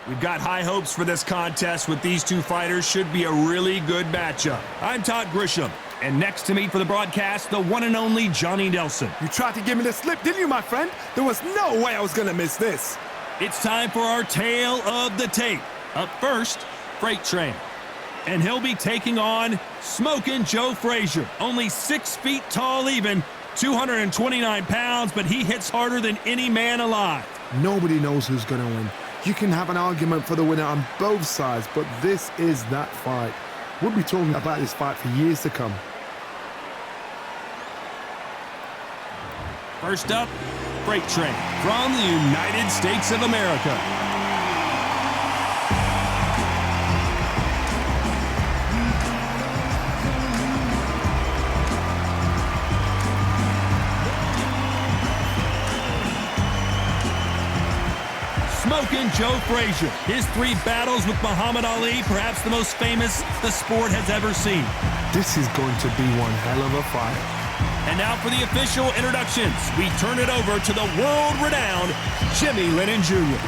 We've got high hopes for this contest with these two fighters. Should be a really good matchup. I'm Todd Grisham, and next to me for the broadcast, the one and only Johnny Nelson. You tried to give me the slip, didn't you, my friend? There was no way I was going to miss this. It's time for our tale of the tape. Up first, Freight Train. And he'll be taking on Smokin' Joe Frazier. Only 6 feet tall even, 229 pounds, but he hits harder than any man alive. Nobody knows who's going to win. You can have an argument for the winner on both sides, but this is that fight. We'll be talking about this fight for years to come. First up, Freight Train from the United States of America. Smokin' Joe Frazier. His 3 battles with Muhammad Ali, perhaps the most famous the sport has ever seen. This is going to be one hell of a fight. And now for the official introductions. We turn it over to the world-renowned Jimmy Lennon Jr.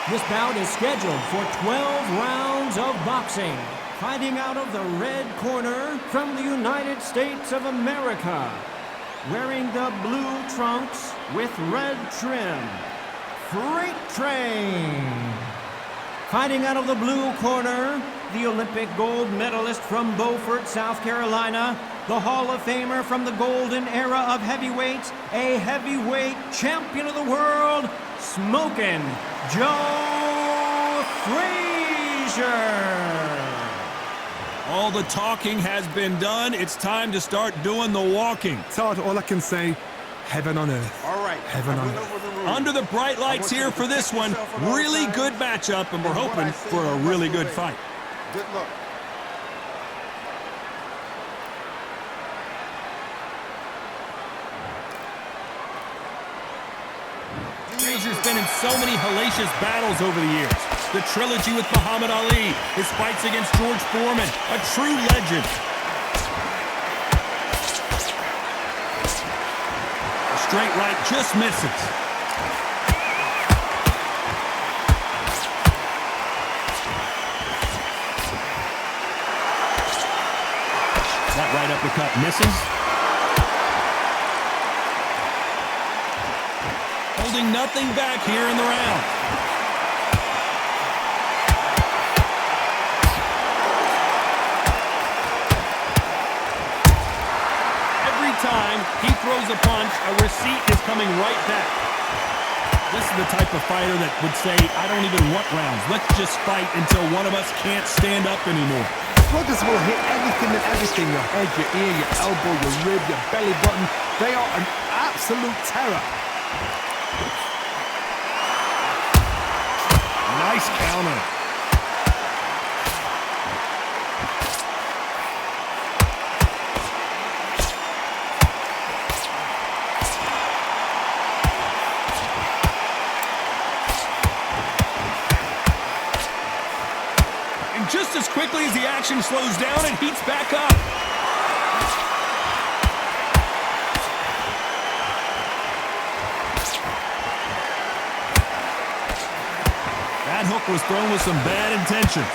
This bout is scheduled for 12 rounds of boxing. Fighting out of the red corner from the United States of America, wearing the blue trunks with red trim, Freight Train. Fighting out of the blue corner, the Olympic gold medalist from Beaufort, South Carolina, the Hall of Famer from the golden era of heavyweights, a heavyweight champion of the world, Smokin' Joe Frazier. All the talking has been done. It's time to start doing the walking. Todd, all I can say, heaven on earth. All right. Heaven on earth. Under the bright lights here for this one. Really good matchup, and we're hoping for a really good fight. Good luck. Frazier's been in so many hellacious battles over the years. The trilogy with Muhammad Ali, his fights against George Foreman, a true legend. A straight right just misses. That right uppercut misses. Holding nothing back here in the round. Every time he throws a punch, a receipt is coming right back. This is the type of fighter that would say, I don't even want rounds. Let's just fight until one of us can't stand up anymore. Sluggers will hit anything and everything. Your head, your ear, your elbow, your rib, your belly button. They are an absolute terror. Nice counter. And just as quickly as the action slows down, it heats back up. That hook was thrown with some bad intentions.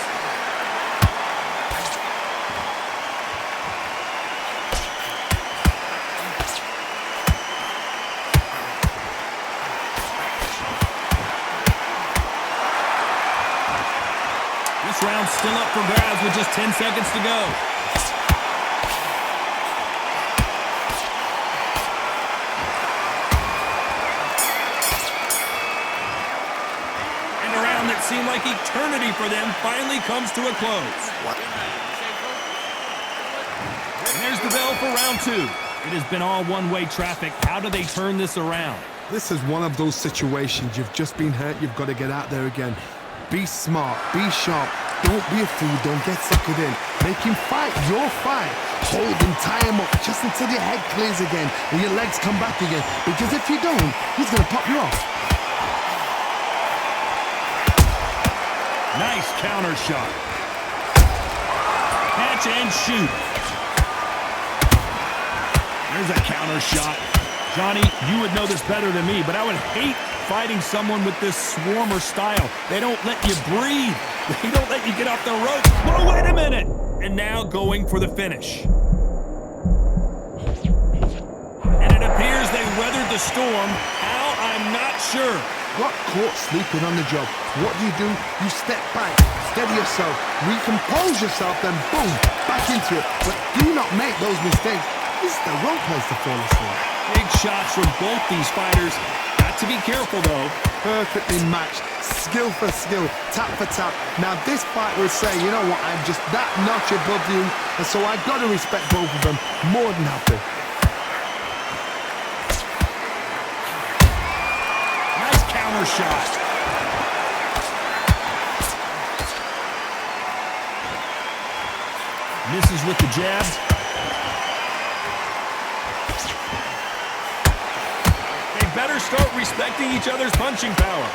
This round's still up for grabs with just 10 seconds to go. That seemed like eternity for them finally comes to a close. And there's the bell for round 2. It has been all one-way traffic. How do they turn this around? This is one of those situations. You've just been hurt. You've got to get out there again. Be smart. Be sharp. Don't be a fool. Don't get suckered in. Make him fight your fight. Hold him, tie him up just until your head clears again and your legs come back again. Because if you don't, he's going to pop you off. Nice counter shot. Catch and shoot. There's a counter shot. Johnny, you would know this better than me, but I would hate fighting someone with this swarmer style. They don't let you breathe. They don't let you get off the ropes. Whoa, wait a minute! And now going for the finish. And it appears they weathered the storm. How? I'm not sure. Got caught sleeping on the job. What do? You step back, steady yourself, recompose yourself, then boom, back into it. But do not make those mistakes. This is the wrong place to fall asleep. Big shots from both these fighters. Got to be careful, though. Perfectly matched, skill for skill, tap for tap. Now this fight would say, you know what, I'm just that notch above you, and so I got to respect both of them more than happy. Nice counter shot. Misses with the jab. They better start respecting each other's punching power.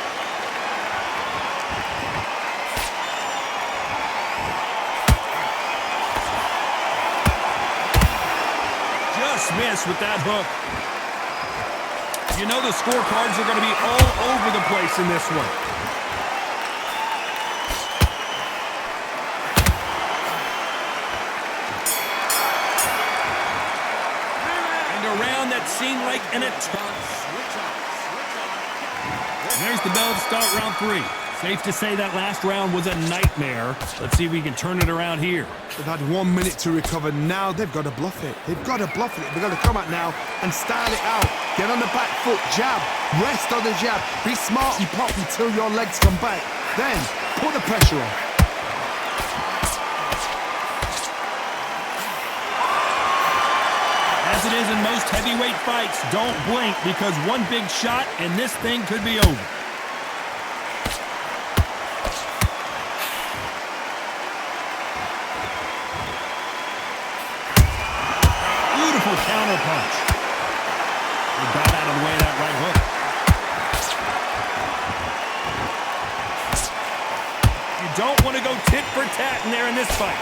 Just missed with that hook. You know the scorecards are going to be all over the place in this one. And a round that seemed like an eternity. There's the bell to start round 3. Safe to say that last round was a nightmare. Let's see if we can turn it around here. They've had 1 minute to recover. Now they've got to bluff it. They've got to bluff it. They've got to come out now and style it out. Get on the back foot, jab, rest on the jab. Be smart and pop until your legs come back. Then put the pressure on. As it is in most heavyweight fights, don't blink because one big shot and this thing could be over. Beautiful counter punch. They got out of the way of that right hook. You don't want to go tit for tat in there in this fight.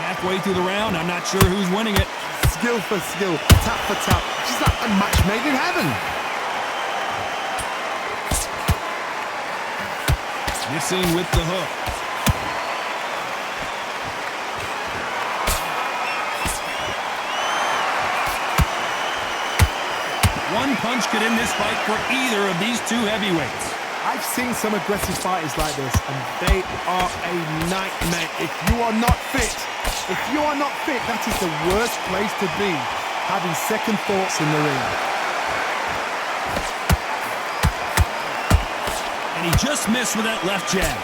Halfway through the round, I'm not sure who's winning it. Skill for skill, tap for tap. Just like a match made in heaven. Missing with the hook. One punch could end this fight for either of these two heavyweights. I've seen some aggressive fighters like this, and they are a nightmare. If you are not fit, that is the worst place to be, having second thoughts in the ring. And he just missed with that left jab.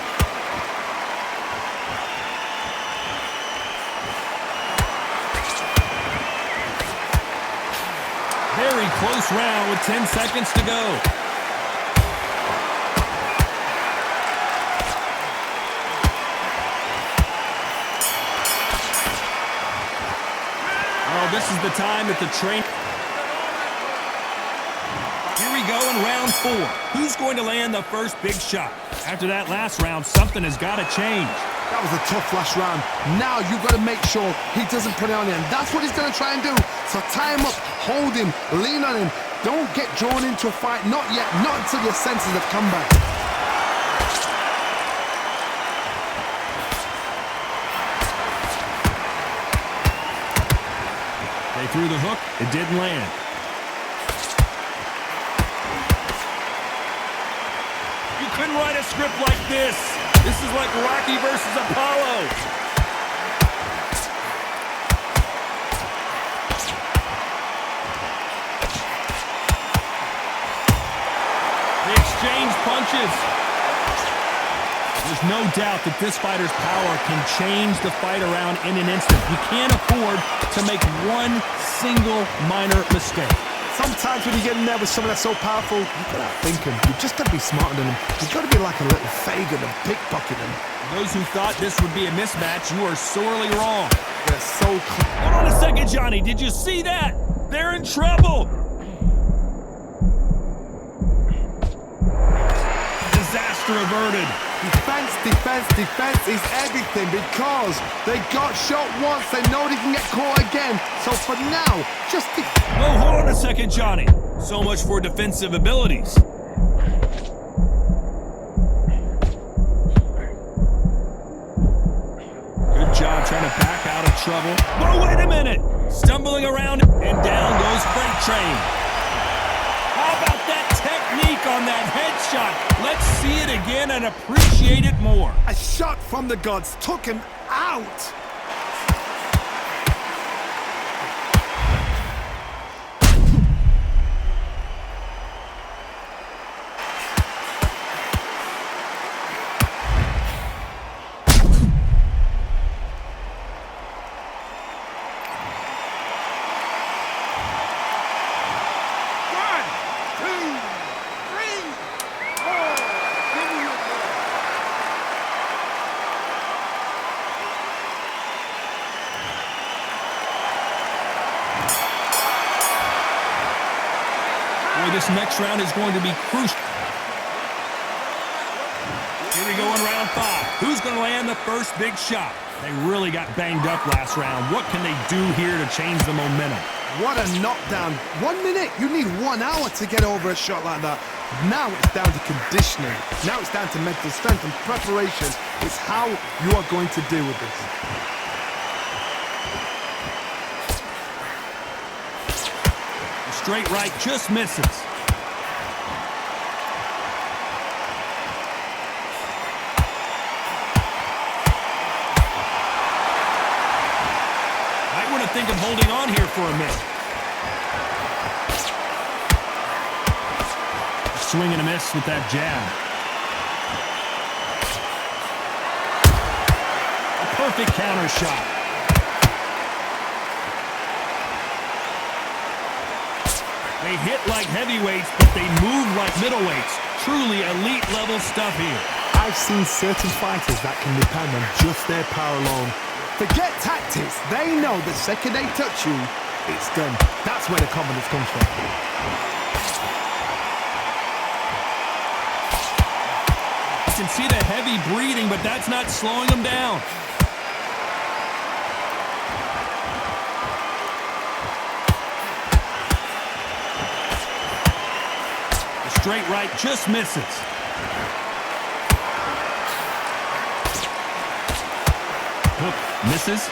Very close round with 10 seconds to go. Oh, this is the time that the train... Here we go in round 4. Who's going to land the first big shot? After that last round, something has got to change. That was a tough last round. Now you've got to make sure he doesn't put it on him. That's what he's going to try and do. So tie him up, hold him, lean on him. Don't get drawn into a fight. Not yet. Not until your senses have come back. They threw the hook. It didn't land. You couldn't write a script like this. This is like Rocky versus Apollo. They exchange punches. There's no doubt that this fighter's power can change the fight around in an instant. You can't afford to make one single minor mistake. Sometimes when you get in there with someone that's so powerful, you've got to think him. You've just got to be smarter than him. You've got to be like a little Fagin and pickpocket him. Those who thought this would be a mismatch, you are sorely wrong. They're so close. Hold on a second, Johnny. Did you see that? They're in trouble. Disaster disaster averted. Defense, defense, defense is everything because they got shot once. They know they can get caught again. So for now, just Oh, hold on a second, Johnny. So much for defensive abilities. Good job trying to back out of trouble. Oh, wait a minute. Stumbling around, and down goes Freight Train. How about that technique on that headshot? Let's see it again and appreciate it more. a shot from the gods took him out. This next round is going to be crucial. Here we go in round 5. Who's going to land the first big shot? They really got banged up last round. What can they do here to change the momentum? What a knockdown. 1 minute. You need 1 hour to get over a shot like that. Now it's down to conditioning. Now it's down to mental strength and preparation. It's how you are going to deal with this. Straight right just misses. Might want to think of holding on here for a minute. Swing and a miss with that jab. A perfect counter shot. They hit like heavyweights, but they move like middleweights. Truly elite level stuff here. I've seen certain fighters that can depend on just their power alone. Forget tactics. They know the second they touch you, it's done. That's where the confidence comes from. You can see the heavy breathing, but that's not slowing them down. Straight right just misses. Hook misses.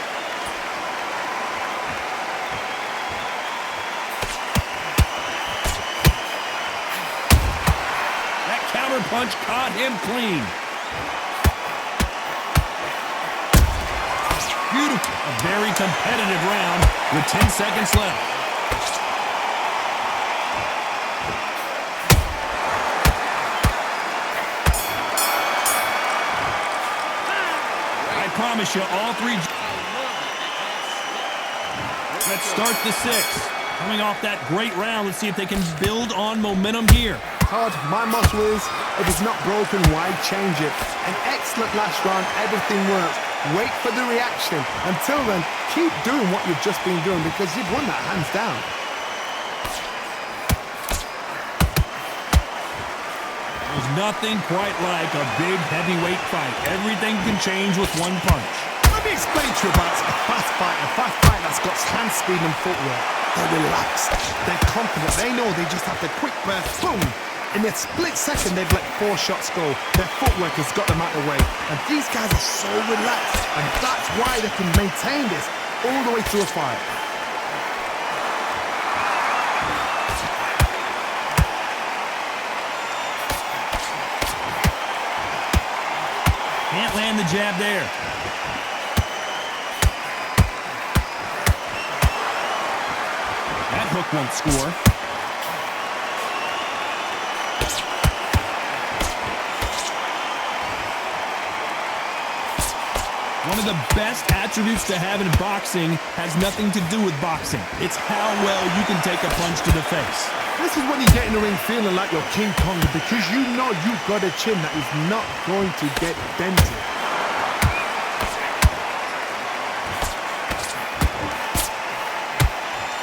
That counter punch caught him clean. Beautiful. A very competitive round with 10 seconds left. I promise you, all three. Let's start the 6th. Coming off that great round, let's see if they can build on momentum here. Todd, my motto is, if it's not broken, why change it? An excellent last round, everything works. Wait for the reaction. Until then, keep doing what you've just been doing because you've won that hands down. There's nothing quite like a big heavyweight fight. Everything can change with one punch. Let me explain to you about a fast fight that's got hand speed and footwork. They're relaxed, they're confident, they know they just have the quick burst, boom! In a split second, they've let 4 shots go. Their footwork has got them out of the way. And these guys are so relaxed, and that's why they can maintain this all the way through a fight. Can't land the jab there. That hook won't score. One of the best attributes to have in boxing has nothing to do with boxing. It's how well you can take a punch to the face. This is when you get in the ring feeling like you're King Kong because you know you've got a chin that is not going to get dented.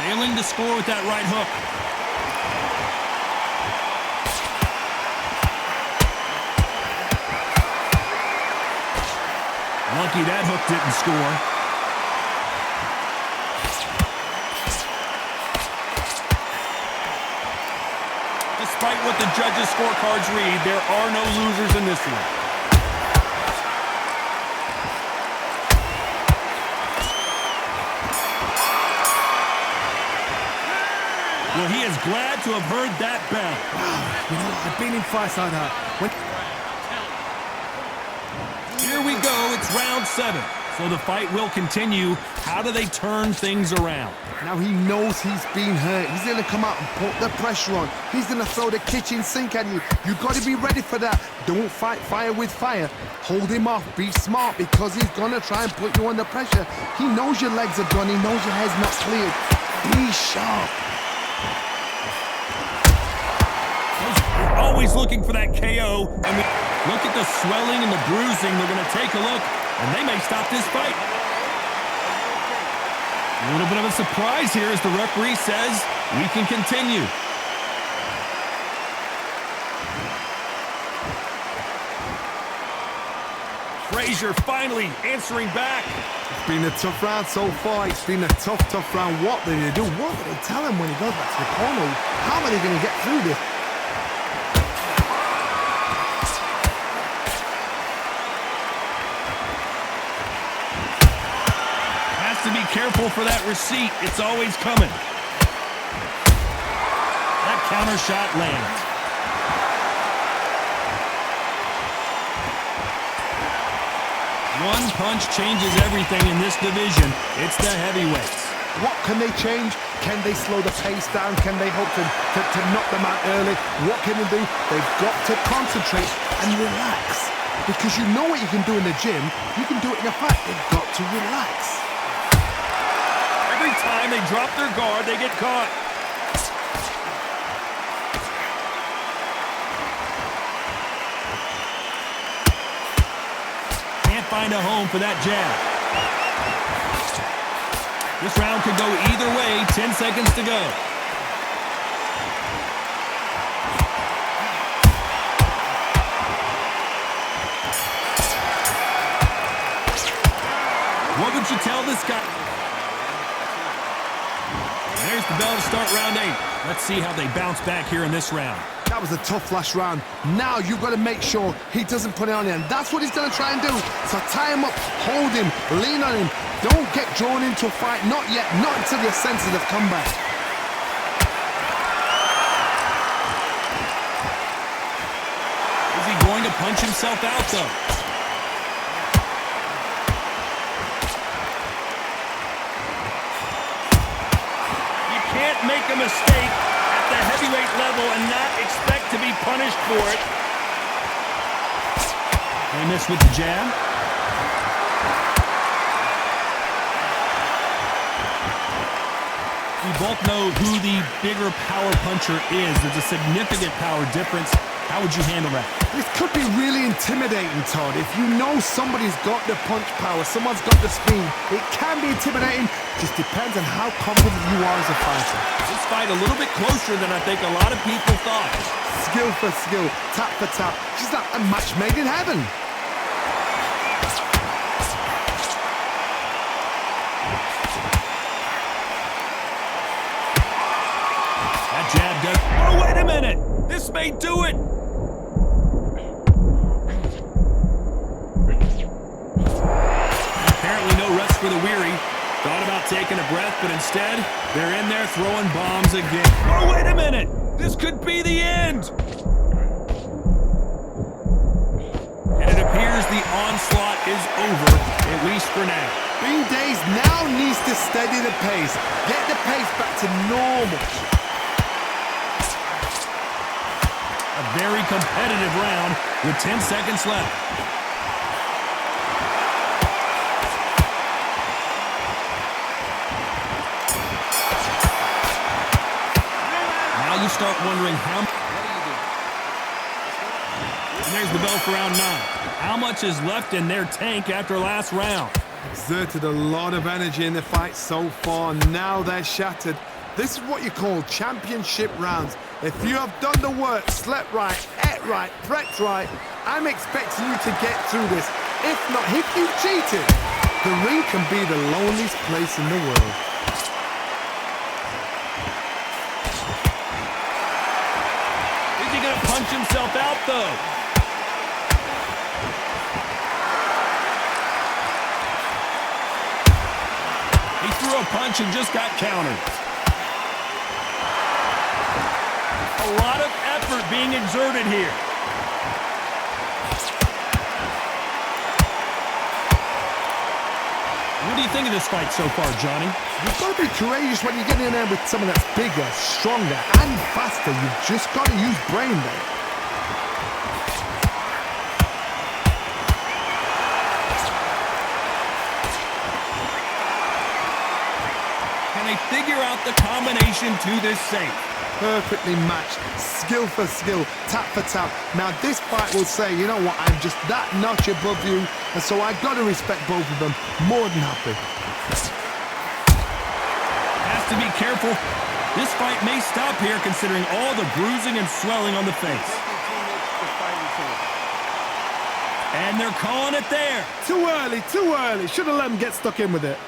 Failing to score with that right hook. Lucky that hook didn't score. Despite what the judges' scorecards read, there are no losers in this one. Well, he is glad to have heard that bell. You know, I've been in fights like that. Here we go, it's round 7. So the fight will continue. How do they turn things around? Now he knows he's been hurt. He's going to come out and put the pressure on. He's going to throw the kitchen sink at you. You've got to be ready for that. Don't fight fire with fire. Hold him off. Be smart because he's going to try and put you under pressure. He knows your legs are gone. He knows your head's not cleared. Be sharp. Always looking for that KO. And look at the swelling and the bruising. They're going to take a look, and they may stop this fight. A little bit of a surprise here as the referee says we can continue. Frazier finally answering back. It's been a tough round so far. It's been a tough round. What did they do? What did they tell him when he goes back to the corner? How are they going to get through this? To be careful for that receipt. It's always coming. That counter shot lands. One punch changes everything in this division. It's the heavyweights. What can they change? Can they slow the pace down? Can they hope to knock them out early? What can they do? They've got to concentrate and relax. Because you know what you can do in the gym. You can do it in a fight. They've got to relax. Every time they drop their guard, they get caught. Can't find a home for that jab. This round could go either way. 10 seconds to go. What would you tell this guy? There's the bell to start round 8. Let's see how they bounce back here in this round. That was a tough last round. Now you've got to make sure he doesn't put it on you. And that's what he's going to try and do. So tie him up, hold him, lean on him. Don't get drawn into a fight. Not yet. Not until your senses have come back. Is he going to punch himself out, though? Make a mistake at the heavyweight level and not expect to be punished for it. They missed with the jab. We both know who the bigger power puncher is. There's a significant power difference. How would you handle that? This could be really intimidating, Todd. If you know somebody's got the punch power, someone's got the speed, it can be intimidating. Just depends on how confident you are as a fighter. This fight a little bit closer than I think a lot of people thought. Skill for skill, tap for tap. Just like a match made in heaven. That jab does... Oh, wait a minute! This may do it! Apparently no rest for the weary. Thought about taking a breath, but instead, they're in there throwing bombs again. Oh, wait a minute! This could be the end! And it appears the onslaught is over, at least for now. Bean Days now needs to steady the pace. Get the pace back to normal. A very competitive round with 10 seconds left. Now you start wondering how... And there's the bell for round 9. How much is left in their tank after last round? Exerted a lot of energy in the fight so far. Now they're shattered. This is what you call championship rounds. If you have done the work, slept right, ate right, prepped right, I'm expecting you to get through this. If not, if you cheated, the ring can be the loneliest place in the world. Is he going to punch himself out, though? He threw a punch and just got countered. A lot of effort being exerted here. What do you think of this fight so far, Johnny? You've got to be courageous when you get in there with someone that's bigger, stronger, and faster. You've just got to use brain there. Can they figure out the combination to this safe? Perfectly matched, skill for skill, tap for tap. Now this fight will say, you know what, I'm just that notch above you, and so I've got to respect both of them. More than happy. Has to be careful. This fight may stop here considering all the bruising and swelling on the face. And they're calling it there. Too early, too early. Should have let him get stuck in with it.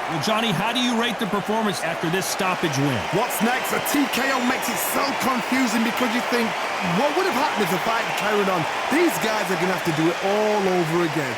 Well, Johnny, how do you rate the performance after this stoppage win? What's next? A TKO makes it so confusing because you think, what would have happened if the fight carried on? These guys are going to have to do it all over again.